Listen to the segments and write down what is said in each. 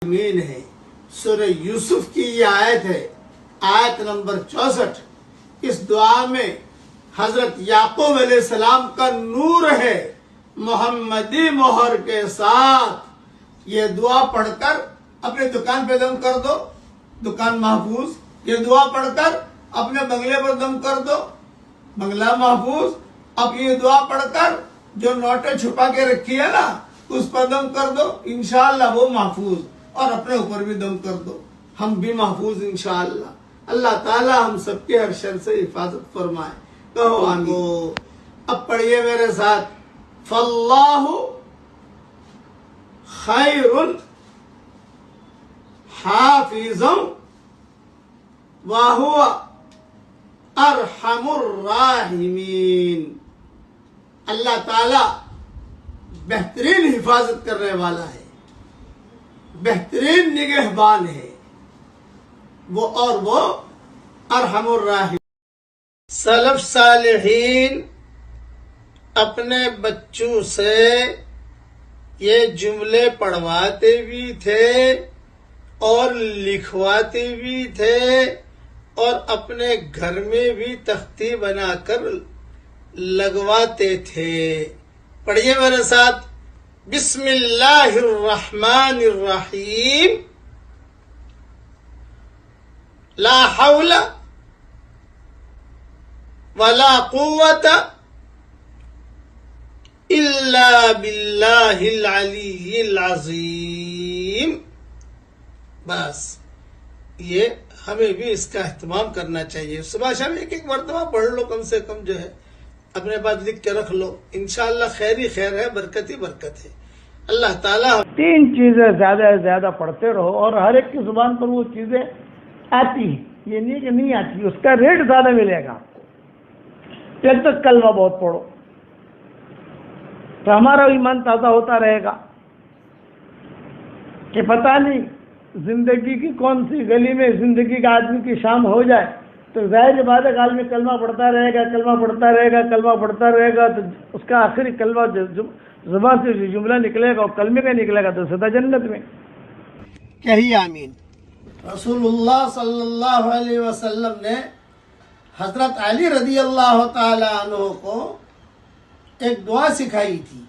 مین ہے۔ سورہ یوسف کی یہ آیت ہے، آیت نمبر 64۔ اس دعا میں حضرت یعقوب علیہ السلام کا نور ہے، محمدی مہر کے ساتھ۔ یہ دعا پڑھ کر اپنے دکان پہ دم کر دو، دکان محفوظ۔ یہ دعا پڑھ کر اپنے بنگلے پر دم کر دو، بنگلہ محفوظ۔ اب یہ دعا پڑھ کر جو نوٹیں چھپا کے رکھی ہے نا اس پر دم کر دو، انشاءاللہ وہ محفوظ۔ اور اپنے اوپر بھی دم کر دو، ہم بھی محفوظ انشاءاللہ۔ اللہ تعالی ہم سب کے ہر شر سے حفاظت فرمائے، کہو آمین۔ اب پڑھیے میرے ساتھ، فاللہ خیر حافظا وہو ارحم الراحمین۔ اللہ تعالی بہترین حفاظت کرنے والا ہے، بہترین نگہبان ہے، وہ ارحم الراحمین۔ سلف صالحین اپنے بچوں سے یہ جملے پڑھواتے بھی تھے اور لکھواتے بھی تھے، اور اپنے گھر میں بھی تختی بنا کر لگواتے تھے۔ پڑھیے میرے ساتھ، بسم اللہ الرحمن الرحیم، لا حول ولا قوت الا باللہ العلی العظیم۔ بس یہ ہمیں بھی اس کا اہتمام کرنا چاہیے۔ صبح شام ایک مرتبہ پڑھ لو، کم سے کم جو ہے اپنے پاس لکھ کے رکھ لو، انشاءاللہ خیر ہی خیر ہے، برکت ہی برکت ہے۔ اللہ تعالیٰ 3 چیزیں زیادہ سے زیادہ پڑھتے رہو، اور ہر ایک کی زبان پر وہ چیزیں آتی ہیں، یہ نہیں کہ نہیں آتی، اس کا ریٹ زیادہ ملے گا آپ کو۔ ایک تو کلمہ بہت پڑھو تو ہمارا ایمان تازہ ہوتا رہے گا کہ پتہ نہیں زندگی کی کون سی گلی میں زندگی کا آدمی کی شام ہو جائے تو ظاہر بات ہے کہ آدمی کلمہ پڑھتا رہے گا، کلمہ پڑھتا رہے گا، کلمہ پڑھتا رہے گا، تو اس کا آخری کلمہ زبان سے جو جملہ نکلے گا وہ کلمے کا نکلے گا تو سدا جنت میں۔ کہیے آمین۔ رسول اللہ صلی اللہ علیہ وسلم نے حضرت علی رضی اللہ تعالی عنہ کو ایک دعا سکھائی تھی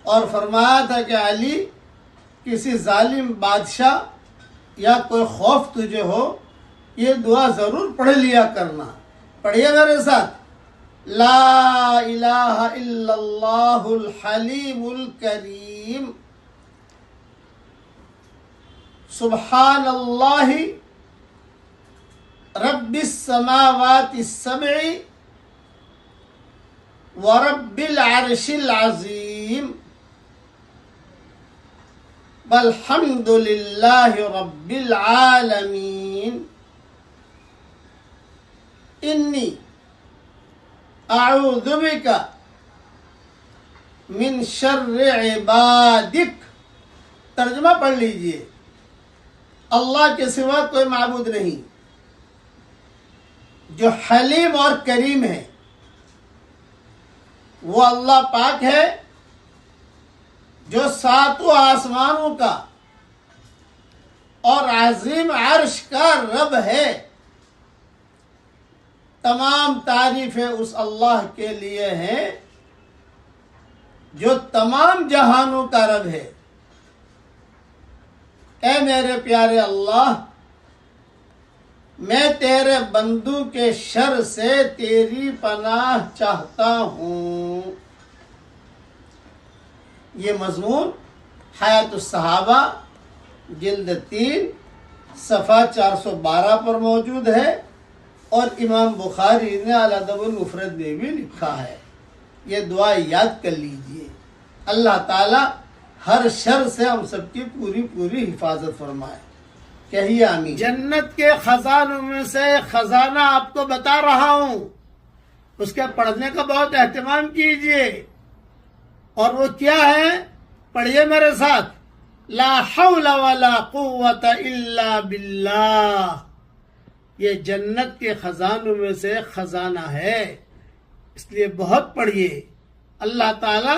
اور فرمایا تھا کہ علی، کسی ظالم بادشاہ یا کوئی خوف تجھے ہو یہ دعا ضرور پڑھ لیا کرنا۔ پڑھیے میرے ساتھ، لا الہ الا اللہ الحلیم الکریم، سبحان اللہ رب السماوات السبع ورب العرش العظیم، والحمد للہ رب العالمین، انی اعوذ بک من شر عبادک۔ ترجمہ پڑھ لیجئے، اللہ کے سوا کوئی معبود نہیں جو حلیم اور کریم ہے، وہ اللہ پاک ہے جو 7 آسمانوں کا اور عظیم عرش کا رب ہے۔ تمام تعریفیں اس اللہ کے لیے ہیں جو تمام جہانوں کا رب ہے۔ اے میرے پیارے اللہ، میں تیرے بندوں کے شر سے تیری پناہ چاہتا ہوں۔ یہ مضمون حیات الصحابہ جلد 3 صفحہ 412 پر موجود ہے، اور امام بخاری نے الادب المفرد میں بھی لکھا ہے۔ یہ دعا یاد کر لیجئے، اللہ تعالی ہر شر سے ہم سب کی پوری حفاظت فرمائے۔ کہیے آمین۔ جنت کے خزانوں میں سے خزانہ آپ کو بتا رہا ہوں، اس کے پڑھنے کا بہت اہتمام کیجئے، اور وہ کیا ہے؟ پڑھیے میرے ساتھ، لا حول ولا قوت الا باللہ۔ یہ جنت کے خزانوں میں سے خزانہ ہے، اس لیے بہت پڑھیے۔ اللہ تعالیٰ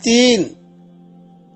3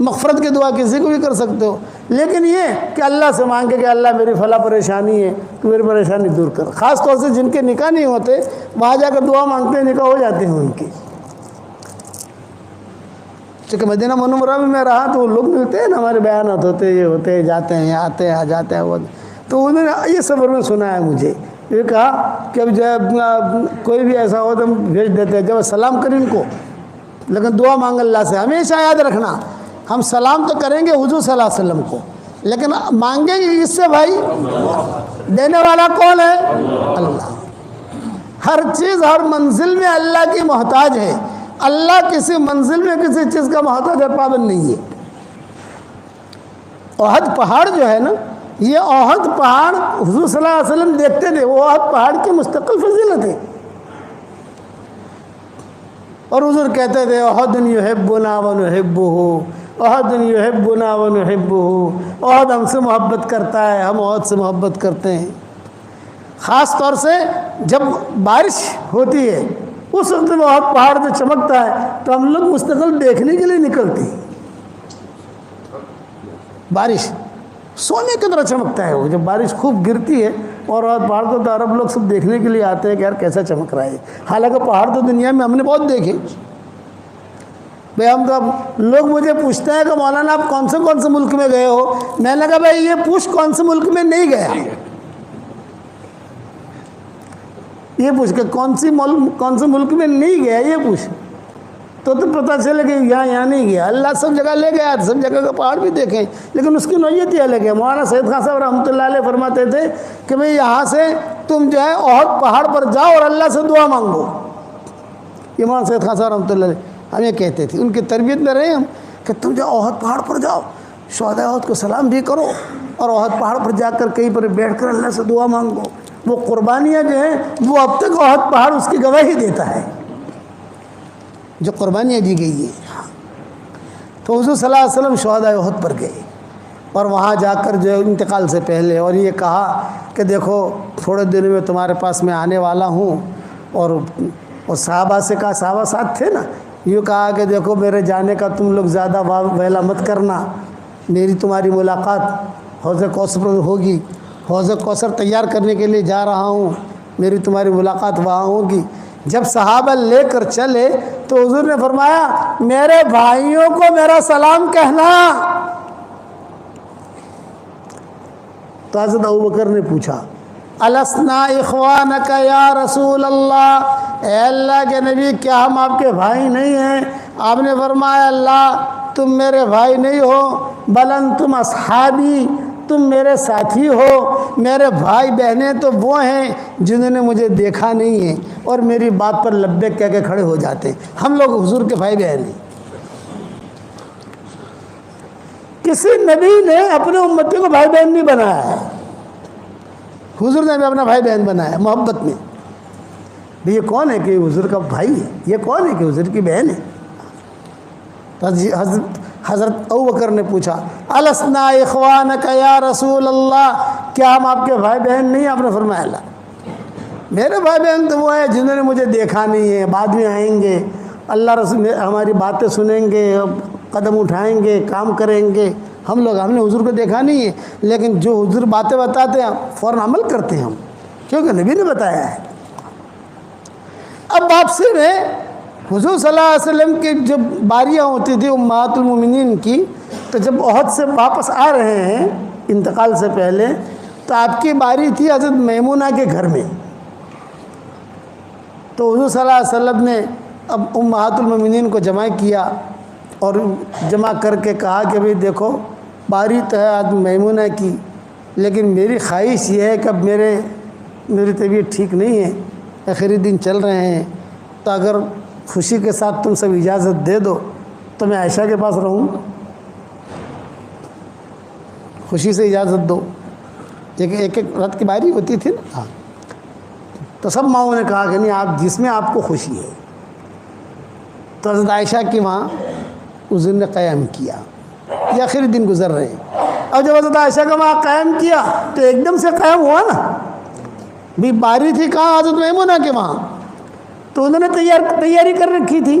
مغفرت کی دعا کسی کو بھی کر سکتے ہو، لیکن یہ کہ اللہ سے مانگے کہ اللہ میری فلاں پریشانی ہے تو میری پریشانی دور کر. خاص طور سے جن کے نکاح نہیں ہوتے وہاں جا کر دعا مانگتے ہیں، نکاح ہو جاتے ہیں ان کی. چونکہ مدینہ منورہ میں رہا تو وہ لوگ ملتے ہیں نا، ہمارے بیانات ہوتے یہ ہوتے جاتے ہیں، آتے ہیں جاتے ہیں، وہ تو انہوں نے یہ سفر میں سنا ہے مجھے یہ کہا کہ اب جب کوئی بھی ایسا ہو تو ہم بھیج دیتے ہیں، جب سلام کریں ان کو، لیکن دعا مانگ اللہ سے. ہمیشہ یاد رکھنا ہم سلام تو کریں گے حضور صلی اللہ علیہ وسلم کو، لیکن مانگیں گے اس سے بھائی؟ دینے والا کون ہے؟ اللہ. ہر چیز ہر منزل میں اللہ کی محتاج ہے. اللہ کسی منزل میں کسی چیز کا محتاج اور پابند نہیں ہے. احد پہاڑ جو ہے نا، یہ احد پہاڑ حضور صلی اللہ علیہ وسلم دیکھتے تھے، وہ احد پہاڑ کی مستقل فضیلت ہے. اور حضور کہتے تھے احد یحبنا ونحبہ، احد یحبنا ونحبہ، احد ہم سے محبت کرتا ہے، ہم احد سے محبت کرتے ہیں. خاص طور سے جب بارش ہوتی ہے اس وقت میں احد پہاڑ جو چمکتا ہے تو ہم لوگ مستقل دیکھنے کے لیے نکلتے ہیں. بارش سونے کی طرح چمکتا ہے وہ جب بارش خوب گرتی ہے، اور پہاڑ کو تو عرب لوگ سب دیکھنے کے لیے آتے ہیں کہ یار کیسا چمک رہا ہے. حالانکہ پہاڑ تو دنیا میں ہم نے بہت دیکھے بھائی. ہم تو لوگ مجھے پوچھتے ہیں کہ مولانا آپ کون سے ملک میں گئے ہو؟ میں نے کہا بھائی یہ پوچھ کون سے ملک میں نہیں گیا، یہ پوچھ کہ کون سے ملک میں نہیں گیا یہ پوچھ، تو پتہ چلے کہ یہاں نہیں گیا. اللہ سب جگہ لے گیا، سب جگہ کا پہاڑ بھی دیکھیں، لیکن اس کی نوعیت ہی الگ ہے. مولانا سید خان صاحب رحمۃ اللہ علیہ فرماتے تھے کہ بھئی یہاں سے تم جو ہے احد پہاڑ پر جاؤ اور اللہ سے دعا مانگو. یہ مولانا سید خان صاحب رحمۃ اللہ علیہ ہمیں کہتے تھے، ان کی تربیت میں رہے ہم کہ تم جاؤ احد پہاڑ پر جاؤ، شہداء احد کو سلام بھی کرو، اور احد پہاڑ پر جا کر کہیں پر بیٹھ کر اللہ سے دعا مانگو. وہ قربانیاں جو ہیں وہ اب تک احد پہاڑ اس کی گواہی دیتا ہے جو قربانیاں دی گئی ہیں. تو حضور صلی اللہ علیہ وسلم شہداء احد پر گئے اور وہاں جا کر جو ہے انتقال سے پہلے اور یہ کہا کہ دیکھو تھوڑے دنوں میں تمہارے پاس میں آنے والا ہوں. اور صحابہ سے کہا، صحابہ ساتھ تھے نا، یوں کہا کہ دیکھو میرے جانے کا تم لوگ زیادہ ویلا مت کرنا، میری تمہاری ملاقات حوض کوثر پر ہوگی، حوض کوثر تیار کرنے کے لیے جا رہا ہوں، میری تمہاری ملاقات وہاں ہوگی. جب صحابہ لے کر چلے تو حضور نے فرمایا میرے بھائیوں کو میرا سلام کہنا. تو حضرت ابوبکر نے پوچھا السنا اخوانک یا رسول اللہ، اے اللہ کے نبی کیا ہم آپ کے بھائی نہیں ہیں؟ آپ نے فرمایا اللہ تم میرے بھائی نہیں ہو، بل انتم اصحابی، تم میرے ساتھی ہو. میرے بھائی بہنیں تو وہ ہیں جنہوں نے مجھے دیکھا نہیں ہے اور میری بات پر لبیک کہہ کے کھڑے ہو جاتے ہیں. ہم لوگ حضور کے بھائی بہن ہیں. کسی نبی نے اپنے امتی کو بھائی بہن نہیں بنایا ہے، حضور نے بھی اپنا بھائی بہن بنایا محبت میں. یہ کون ہے کہ حضور کا بھائی ہے؟ یہ کون ہے کہ حضور کی بہن ہے؟ حضرت ابوبکر نے پوچھا السنا اخوانک یا رسول اللہ، کیا ہم آپ کے بھائی بہن نہیں؟ آپ نے فرمایا اللہ میرے بھائی بہن تو وہ ہیں جنہوں نے مجھے دیکھا نہیں ہے، بعد میں آئیں گے، اللہ رسول ہماری باتیں سنیں گے، قدم اٹھائیں گے، کام کریں گے. ہم نے حضور کو دیکھا نہیں ہے، لیکن جو حضور باتیں بتاتے ہیں فوراً عمل کرتے ہیں ہم، کیونکہ نبی نے بتایا ہے. اب واپسی میں حضور صلی اللہ علیہ وسلم کی جب باریاں ہوتی تھی امہات المومنین کی، تو جب احد سے واپس آ رہے ہیں انتقال سے پہلے، تو آپ کی باری تھی حضرت میمونہ کے گھر میں. تو حضور صلی اللہ علیہ وسلم نے اب امہات المومنین کو جمع کیا اور جمع کر کے کہا کہ بھئی دیکھو باری تو ہے آج میمونہ کی، لیکن میری خواہش یہ ہے کہ اب میری طبیعت ٹھیک نہیں ہے، آخری دن چل رہے ہیں، تو اگر خوشی کے ساتھ تم سب اجازت دے دو تو میں عائشہ کے پاس رہوں. خوشی سے اجازت دو، ایک رات کی باری ہوتی تھی نا. ہاں تو سب ماؤں نے کہا کہ نہیں آپ جس میں آپ کو خوشی ہے. تو حضرت عائشہ کی وہاں اس دن نے قیام کیا، یہ آخری دن گزر رہے ہیں. اب جب حضرت عائشہ کا وہاں قیام کیا تو ایک دم سے قیام ہوا نا، بھی باری تھی کہاں؟ حضرت میمونہ کے وہاں. تو انہوں نے تیاری کر رکھی تھی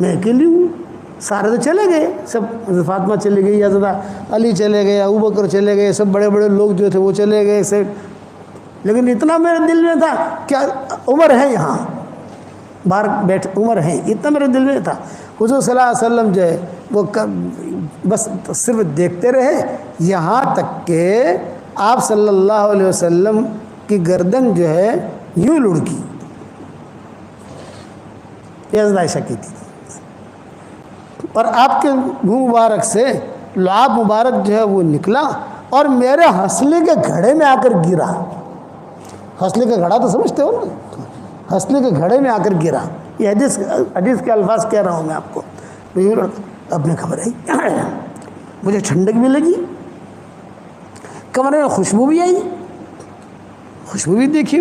میں اکیلی ہوں. سارے تو چلے گئے, سب حضرت فاطمہ چلی گئی, حضرت علی چلے گئے, ابوبکر چلے گئے, سب بڑے بڑے لوگ جو تھے وہ چلے گئے سب. لیکن اتنا میرے دل میں تھا کیا عمر ہے یہاں باہر بیٹھ, عمر ہے, اتنا میرے دل میں تھا. حضور صلی اللہ علیہ وسلم جو ہے وہ بس صرف دیکھتے رہے یہاں تک کہ آپ صلی اللہ علیہ وسلم کی گردن جو ہے یوں لڑکی. یہ حضرت عائشہ کی تھی. اور آپ کے منہ مبارک سے لعاب مبارک جو ہے وہ نکلا اور میرے ہنسنے کے گھڑے میں آ کر گرا. ہنسنے کا گھڑا تو سمجھتے ہو نا, ہنسنے کے گھڑے میں آ کر گرا. یہ حدیث کے الفاظ کہہ رہا ہوں میں آپ کو. اب میں گھبرائی, مجھے ٹھنڈک بھی لگی, کمرے میں خوشبو بھی آئی, خوشبو بھی دیکھی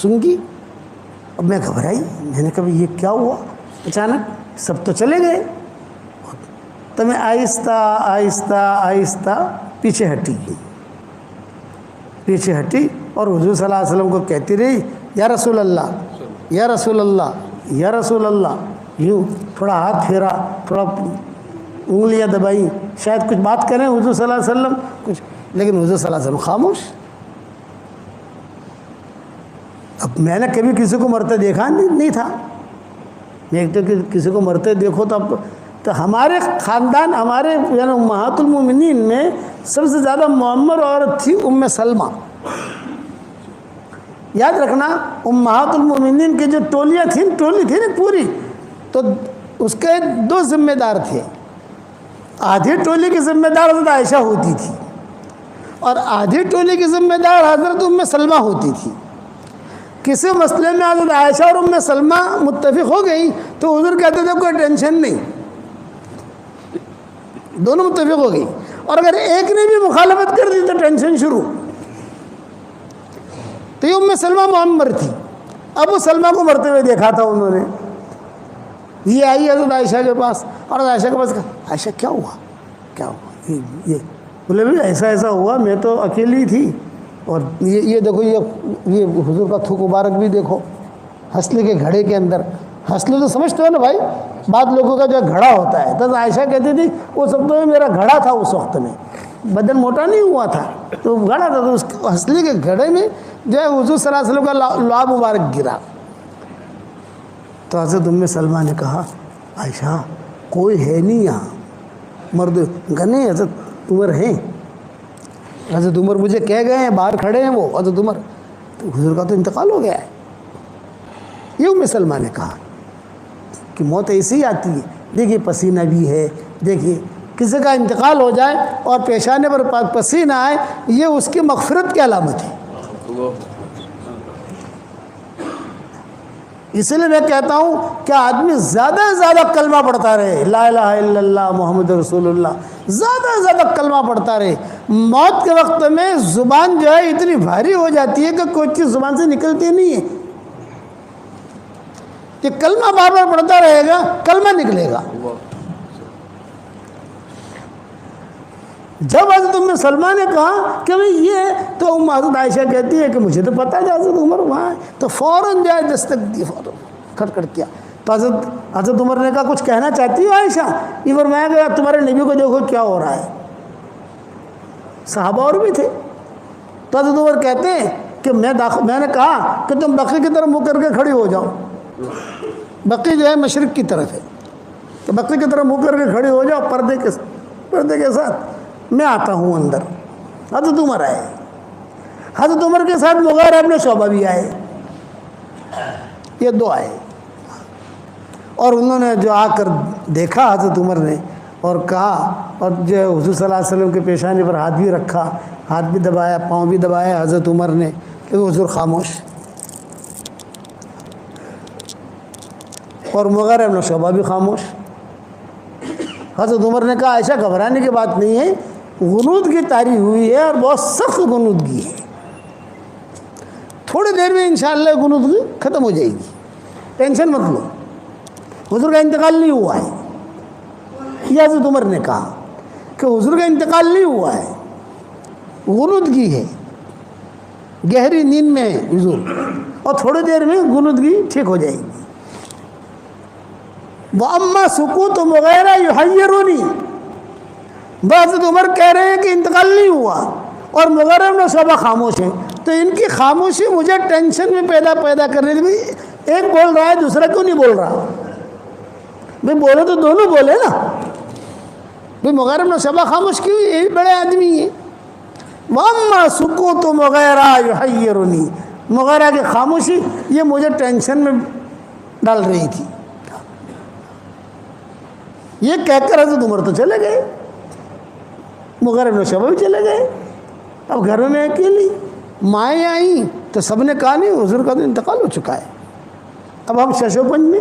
سنگی. اب میں گھبرائی, میں نے کہا یہ کیا ہوا اچانک, سب تو چلے گئے. تو میں آہستہ آہستہ آہستہ پیچھے ہٹی اور حضور صلی اللہ علیہ وسلم کو کہتی رہی یا رسول اللہ, یا رسول اللہ, یا رسول اللہ. یوں تھوڑا ہاتھ پھیرا, تھوڑا انگلیاں دبائی, شاید کچھ بات کریں حضور صلی اللہ علیہ وسلم کچھ, لیکن حضور صلی اللہ علیہ وسلم خاموش. اب میں نے کبھی کسی کو مرتے دیکھا نہیں تھا. میں ایک تو کسی کو مرتے دیکھو تو ہمارے خاندان, ہمارے یعنی امہات المومنین میں سب سے زیادہ معمر عورت تھی ام سلمہ. یاد رکھنا امہات المومنین کی جو ٹولی تھی نا پوری, تو اس کے 2 ذمہ دار تھے. آدھی ٹولی کی ذمہ دار حضرت عائشہ ہوتی تھی اور آدھی ٹولی کی ذمہ دار حضرت ام سلمہ ہوتی تھی. کسی مسئلے میں حضرت عائشہ اور ام سلمہ متفق ہو گئی تو حضور کہتے تھے کوئی ٹینشن نہیں, دونوں متفق ہو گئی. اور اگر ایک نے بھی مخالفت کر دی تو ٹینشن شروع. تو یہ ام سلمہ معمر تھی. ابو سلمہ کو مرتے ہوئے دیکھا تھا انہوں نے. یہ آئی حضرت عائشہ کے پاس اور حضرت عائشہ کے پاس کہا عائشہ کیا ہوا, یہ بولے بھائی ایسا ہوا, میں تو اکیلی تھی اور یہ دیکھو یہ حضور کا تھوک مبارک بھی دیکھو ہنسنے کے گھڑے کے اندر. ہنسنے تو سمجھتے ہو نا بھائی, بعض لوگوں کا جو گھڑا ہوتا ہے. تو عائشہ کہتی تھی وہ سب تو میرا گھڑا تھا اس وقت میں, بدن موٹا نہیں ہوا تھا تو گھڑا تھا. تو اس ہنسنے کے گھڑے میں جو ہے حضور صلی اللہ علیہ وسلم کا لعاب مبارک گرا. تو حضرت ام سلمہ نے کہا عائشہ کوئی ہے نہیں یہاں مرد. نہیں حضرت عمر ہیں, حضرت عمر مجھے کہہ گئے ہیں, باہر کھڑے ہیں وہ حضرت عمر. تو حضور کا تو انتقال ہو گیا ہے. یہ ام سلمہ نے کہا کہ موت ایسی ہی آتی ہے. دیکھیے پسینہ بھی ہے, دیکھیے کسی کا انتقال ہو جائے اور پیشانے پر پسینہ آئے, یہ اس کی مغفرت کی علامت ہے. اس لیے میں کہتا ہوں کہ آدمی زیادہ سے زیادہ کلمہ پڑھتا رہے, لا الہ الا اللہ محمد رسول اللہ, زیادہ سے زیادہ کلمہ پڑھتا رہے. موت کے وقت میں زبان جو ہے اتنی بھاری ہو جاتی ہے کہ کوئی چیز زبان سے نکلتی نہیں ہے. کہ کلمہ بار بار پڑھتا رہے گا کلمہ نکلے گا. جب حضرت ام سلمہ نے کہا کہ بھئی یہ تو حضرت عائشہ کہتی ہے کہ مجھے تو پتہ ہے حضرت عمر وہاں ہے, تو فوراً جو ہے دستک دی, فوراً کھٹ کیا. تو حضرت عمر نے کہا کچھ کہنا چاہتی ہو عائشہ؟ یہ فرمایا گیا تمہارے نبی کو دیکھو کیا ہو رہا ہے. صحابہ اور بھی تھے. تو حضرت عمر کہتے ہیں کہ میں نے کہا کہ تم بقی کی طرف منہ کر کے کھڑی ہو جاؤ. بقی جو ہے مشرق کی طرف ہے, تو بقی کی طرف منہ کر کے کھڑی ہو جاؤ پردے کے ساتھ, میں آتا ہوں اندر. حضرت عمر آئے, حضرت عمر کے ساتھ مغیرہ ابن شعبہ بھی آئے, یہ 2 آئے. اور انہوں نے جو آ کر دیکھا حضرت عمر نے اور کہا, اور جو حضور صلی اللہ علیہ وسلم کے پیشانے پر ہاتھ بھی رکھا, ہاتھ بھی دبایا, پاؤں بھی دبایا حضرت عمر نے, کہ حضور خاموش. اور مغیرہ ابن شعبہ بھی خاموش. حضرت عمر نے کہا عائشہ گھبرانے کی بات نہیں ہے, غنود کی طاری ہوئی ہے اور بہت سخت غنودگی ہے, تھوڑی دیر میں انشاءاللہ غنودگی ختم ہو جائے گی, ٹینشن مت لو, حضور کا انتقال نہیں ہوا ہے. یہ حضرت عمر نے کہا کہ حضور کا انتقال نہیں ہوا ہے, غنودگی ہے, گہری نیند میں ہے حضور, اور تھوڑی دیر میں غنودگی ٹھیک ہو جائے گی. وہ اما سکوت وغیرہ یحیرونی، حضرت عمر کہہ رہے ہیں کہ انتقال نہیں ہوا اور مغیرہ بن شعبہ خاموش ہیں، تو ان کی خاموشی مجھے ٹینشن میں پیدا کر رہی تھی، بھائی ایک بول رہا ہے دوسرا کیوں نہیں بول رہا؟ بھائی بولے تو دونوں بولے نا، بھائی مغیرہ بن شعبہ خاموش کیوں؟ یہ بھی بڑے آدمی ہیں۔ وَأَمَّا سُكُوتُ مُغِیرَةَ یُحَیِّرُنِی، مغیرہ کی خاموشی یہ مجھے ٹینشن میں ڈال رہی تھی۔ یہ کہہ کر حضرت عمر تو چلے گئے، مغیرہ بن شعبہ بھی چلے گئے۔ اب گھر میں اکیلی مائیں آئیں تو سب نے کہا نہیں حضور کا تو انتقال ہو چکا ہے، اب ہم شش و پنج میں۔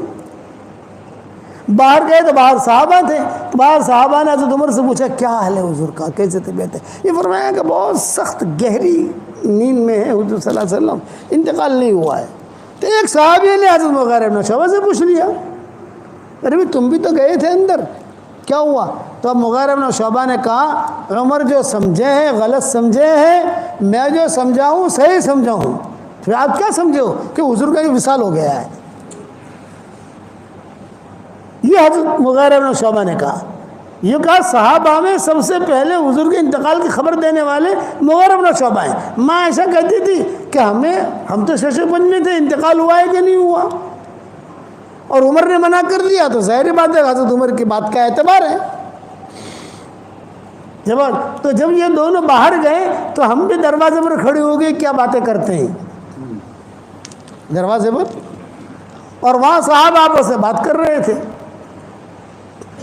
باہر گئے تو باہر صحابہ تھے، تو باہر صحابہ نے حضرت عمر سے پوچھا کیا حال ہے حضور کا، کیسے طبیعت ہے؟ یہ فرمایا کہ بہت سخت گہری نیند میں ہے حضور صلی اللہ علیہ وسلم، انتقال نہیں ہوا ہے۔ تو ایک صحابی نے حضرت مغیرہ بن شعبہ سے پوچھ لیا، ارے بھی تم بھی تو گئے تھے اندر، کیا ہوا؟ تو اب مغیرہ بن شعبہ نے کہا عمر جو سمجھے ہیں غلط سمجھے ہیں، میں جو سمجھاؤں صحیح سمجھاؤں، پھر آپ کیا سمجھو کہ حضور کا یہ وصال ہو گیا ہے؟ یہ حضرت مغیرہ بن شعبہ نے کہا۔ یہ کہا صحابہ میں سب سے پہلے حضور کے انتقال کی خبر دینے والے مغیرہ بن شعبہ ہیں۔ ماں ایسا کہتی تھی کہ ہم تو شش و پنج میں تھے، انتقال ہوا ہے کہ نہیں ہوا؟ اور عمر نے منع کر دیا تو ظاہر بات ہے حضرت عمر کی بات کا اعتبار ہے۔ تو جب یہ دونوں باہر گئے تو ہم بھی دروازے پر کھڑے ہو گئے، کیا باتیں کرتے ہیں دروازے پر، اور وہاں صاحب آپس سے بات کر رہے تھے،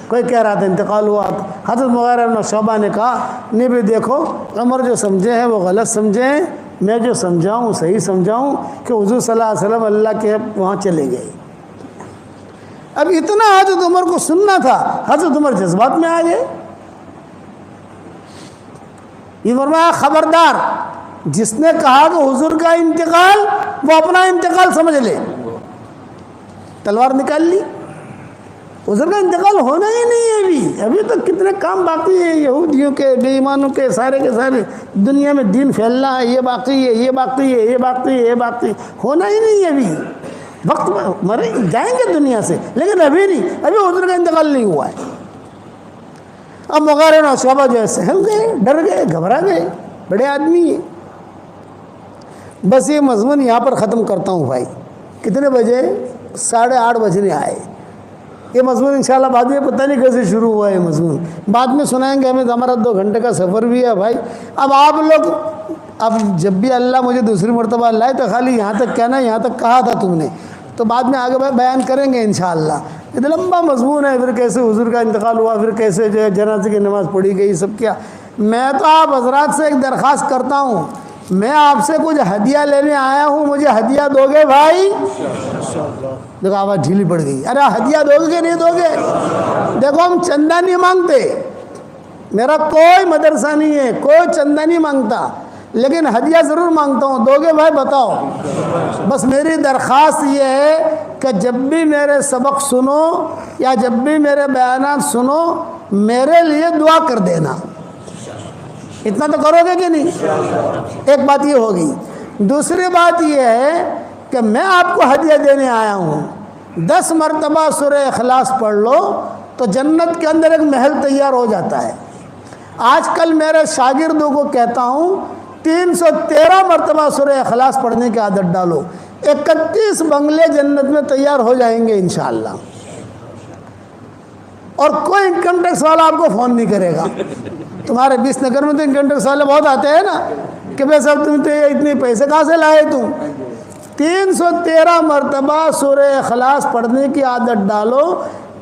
کوئی کہہ رہا تھا انتقال ہوا۔ حضرت مغیرہ بن شعبہ نے کہا نہیں بھی دیکھو عمر جو سمجھے ہیں وہ غلط سمجھے ہیں، میں جو سمجھاؤں صحیح سمجھاؤں، کہ حضور صلی اللہ علیہ وسلم اللہ کے وہاں چلے گئے۔ اب اتنا حضرت عمر کو سننا تھا، حضرت عمر جذبات میں آ گئے۔ یہ فرمایا خبردار جس نے کہا کہ حضور کا انتقال وہ اپنا انتقال سمجھ لے، تلوار نکال لی، حضور کا انتقال ہونا ہی نہیں ہے۔ ابھی تو کتنے کام باقی ہیں یہودیوں کے، بے ایمانوں کے سارے دنیا میں دین پھیلنا ہے، یہ باقی ہے، یہ باقی ہے، یہ باقی ہے، یہ باقی ہونا ہی نہیں ہے۔ ابھی وقت مرے جائیں گے دنیا سے، لیکن ابھی نہیں، ابھی حضور کا انتقال نہیں ہوا ہے۔ اب مغیرہ بن شعبہ جو ہے سہل گئے، ڈر گئے، گھبرا گئے، بڑے آدمی ہیں۔ بس یہ مضمون یہاں پر ختم کرتا ہوں بھائی۔ کتنے بجے؟ 8:30 بجنے آئے۔ یہ مضمون انشاءاللہ بعد میں پتہ نہیں کیسے شروع ہوا ہے، یہ مضمون بعد میں سنائیں گے، ہمیں ہمارا 2 گھنٹے کا سفر بھی ہے بھائی۔ اب آپ لوگ اب جب بھی اللہ مجھے دوسری مرتبہ لائے تو خالی یہاں تک کہنا، یہاں تک کہا تھا تم نے، تو بعد میں آگے بیان کریں گے انشاءاللہ۔ اتنا لمبا مضمون ہے، پھر کیسے حضور کا انتقال ہوا، پھر کیسے جو ہے جنازے کی نماز پڑھی گئی، سب کیا۔ میں تو آپ حضرات سے ایک درخواست کرتا ہوں، میں آپ سے کچھ ہدیہ لینے آیا ہوں، مجھے ہدیہ دو گے بھائی؟ دیکھو آواز ڈھیلی پڑ گئی، ارے ہدیہ دو گے کہ نہیں دو گے؟ دیکھو ہم چندہ نہیں مانگتے، میرا کوئی مدرسہ نہیں ہے، کوئی چندہ نہیں مانگتا، لیکن ہدیہ ضرور مانگتا ہوں، دو گے بھائی بتاؤ؟ بس میری درخواست یہ ہے کہ جب بھی میرے سبق سنو یا جب بھی میرے بیانات سنو میرے لیے دعا کر دینا، اتنا تو کرو گے کہ نہیں؟ ایک بات یہ ہوگی۔ دوسری بات یہ ہے کہ میں آپ کو ہدیہ دینے آیا ہوں، 10 مرتبہ سورہ اخلاص پڑھ لو تو جنت کے اندر ایک محل تیار ہو جاتا ہے۔ آج کل میرے شاگردوں کو کہتا ہوں 313 مرتبہ سورہ اخلاص پڑھنے کی عادت ڈالو، 31 بنگلے جنت میں تیار ہو جائیں گے انشاءاللہ، اور کوئی انکم ٹیکس والا آپ کو فون نہیں کرے گا۔ تمہارے 20 نگر میں تو انکم ٹیکس والے بہت آتے ہیں نا کہ بھائی صاحب تم تو اتنے پیسے کہاں سے لائے تم؟ 313 مرتبہ سورہ اخلاص پڑھنے کی عادت ڈالو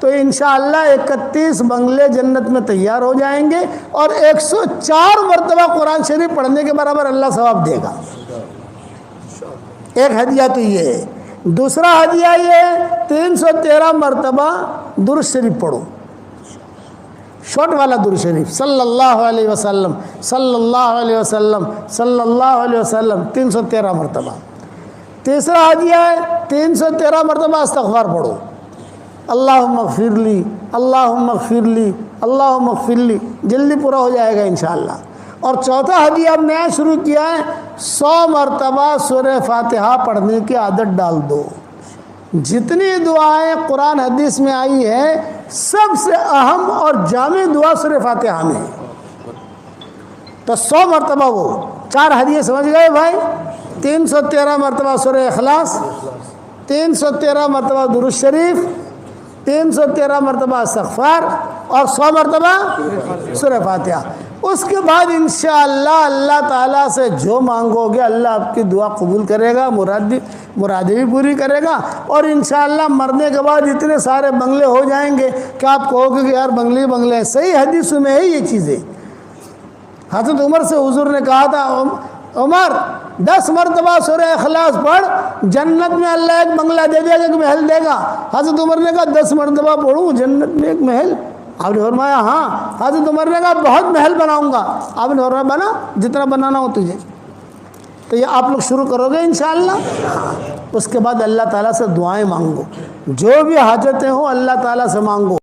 تو انشاءاللہ 31 بنگلے جنت میں تیار ہو جائیں گے، اور 104 مرتبہ قرآن شریف پڑھنے کے برابر اللہ ثواب دے گا۔ ایک ہدیہ تو یہ ہے۔ دوسرا ہدیہ یہ ہے 313 مرتبہ درود شریف پڑھو، شارٹ والا درود شریف، صلی اللہ علیہ وسلم صلی اللہ علیہ وسلم صلی اللہ علیہ وسلم 313 مرتبہ۔ تیسرا ہدیہ ہے 313 مرتبہ استغفار پڑھو، اللہم اغفر لی اللہم اغفر لی اللہم اغفر لی، جلدی پورا ہو جائے گا انشاءاللہ۔ اور چوتھا ہدیہ اب نیا شروع کیا ہے، 100 مرتبہ سورہ فاتحہ پڑھنے کی عادت ڈال دو۔ جتنی دعائیں قرآن حدیث میں آئی ہے سب سے اہم اور جامع دعا سورہ فاتحہ میں ہے۔ تو 100 مرتبہ وہ 4 حدیث سمجھ گئے بھائی، 313 مرتبہ سورہ اخلاص، 313 مرتبہ درود شریف، 313 مرتبہ استغفار اور 100 مرتبہ سورہ فاتحہ۔ اس کے بعد انشاءاللہ اللہ تعالیٰ سے جو مانگو گے اللہ آپ کی دعا قبول کرے گا، مرادیں بھی پوری کرے گا، اور انشاءاللہ مرنے کے بعد اتنے سارے بنگلے ہو جائیں گے کہ آپ کہو گے کہ یار بنگلے ہیں۔ صحیح حدیثوں میں ہے یہ چیزیں۔ حضرت عمر سے حضور نے کہا تھا عمر 10 مرتبہ سورہ اخلاص پڑھ، جنت میں اللہ ایک بنگلہ دے دے گا، ایک محل دے گا۔ حضرت عمر نے کہا 10 مرتبہ پڑھوں جنت میں ایک محل؟ آپ نے فرمایا ہاں۔ حضرت عمر نے کہا بہت محل بناؤں گا۔ آپ نے فرمایا بنا جتنا بنانا ہو تجھے۔ تو یہ آپ لوگ شروع کرو گے انشاءاللہ۔ اس کے بعد اللہ تعالیٰ سے دعائیں مانگو، جو بھی حاجتیں ہوں اللہ تعالیٰ سے مانگو۔